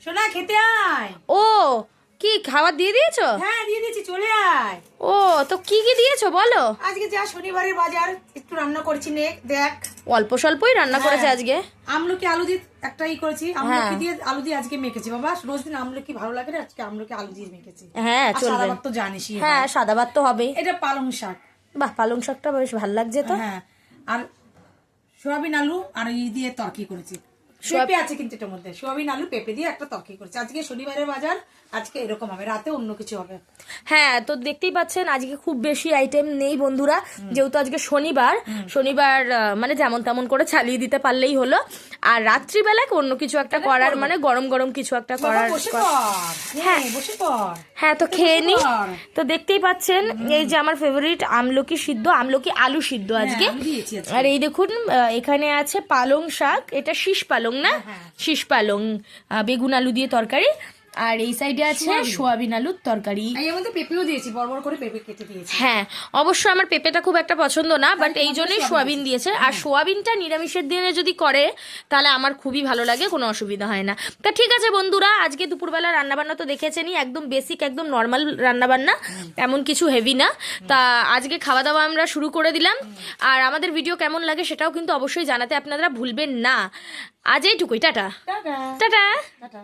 সোনা খেতে আয়। ও কি খাবার দিয়ে দিয়েছো? হ্যাঁ দিয়ে দিয়েছি, চলে আয়। ও তো কি কি দিয়েছো বলো? আজকে যা শনিবারের বাজার একটু রান্না করেছি, নে দেখ। অল্প স্বল্পই রান্না করেছে আজকে। আমলকি আলু দিয়ে একটা করেছি, আমলকি দিয়ে আলু দিয়ে আজকে মেখেছি। বাবা রোজ দিন আমলকি ভালো লাগে না, আজকে আমলকি আলু দিয়ে মেখেছি। হ্যাঁ আর চলবে। সাদা ভাত তো জানিসই। হ্যাঁ সাদা ভাত তো হবেই। এটা পালং শাক। বাহ, পালং শাকটা বেশ ভালো লাগছে তো। হ্যাঁ, আর সোয়াবিন আলু আর দিয়ে তরকি করেছি। পেঁপে আছে কিন্তু এটার মধ্যে, সোয়াবিন আলু পেঁপে দিয়ে একটা তরকি করেছি। আজকে শনিবারের বাজার, আজকে এরকম হবে, রাতে অন্য কিছু হবে। হ্যাঁ তো দেখতেই পাচ্ছেন আজকে খুব বেশি আইটেম নেই বন্ধুরা, যেহেতু আজকে শনিবার। মানে যেমন তেমন করে চালিয়ে দিতে পারলেই হলো। আর রাত্রিবেলায় অন্য কিছু একটা করার, মানে গরম গরম কিছু একটা করার। হ্যাঁ বসে পড়। হ্যাঁ তো খেয়ে নি। কর। তো দেখতেই পাচ্ছেন এই যে আমার ফেভারিট আমলকি সিদ্ধ, আমলকি আলু সিদ্ধ আজকে। আমি দিয়েছি আজকে। আর এই দেখুন এখানে আছে পালং শাক, এটা শীষ পালং না, শীষ পালং, বেগুন আলু দিয়ে তরকারি। আর এই সাইডে আছে সোয়াবিন আলুর তরকারি। এর মধ্যে পেঁপেও দিয়েছি, বড় বড় করে পেঁপে কেটে দিয়েছি। হ্যাঁ অবশ্য আমার পেঁপেটা খুব একটা পছন্দ না, বাট এই জন্যই সোয়াবিন দিয়েছে। আর সোয়াবিনটা নিরামিষের দিনে যদি করে তাহলে আমার খুবই ভালো লাগে, কোনো অসুবিধা হয় না। তা ঠিক আছে বন্ধুরা, আজকে দুপুরবেলা রান্নাবান্না তো দেখেছেনই, একদম বেসিক একদম নর্মাল রান্নাবান্না, এমন কিছু হেভি না। তা আজকে খাওয়া দাওয়া আমরা শুরু করে দিলাম। আর আমাদের ভিডিও কেমন লাগে সেটাও কিন্তু অবশ্যই জানাতে আপনারা ভুলবেন না। আজ এইটুকুই, টাটা টাটা টাটা। টাটা।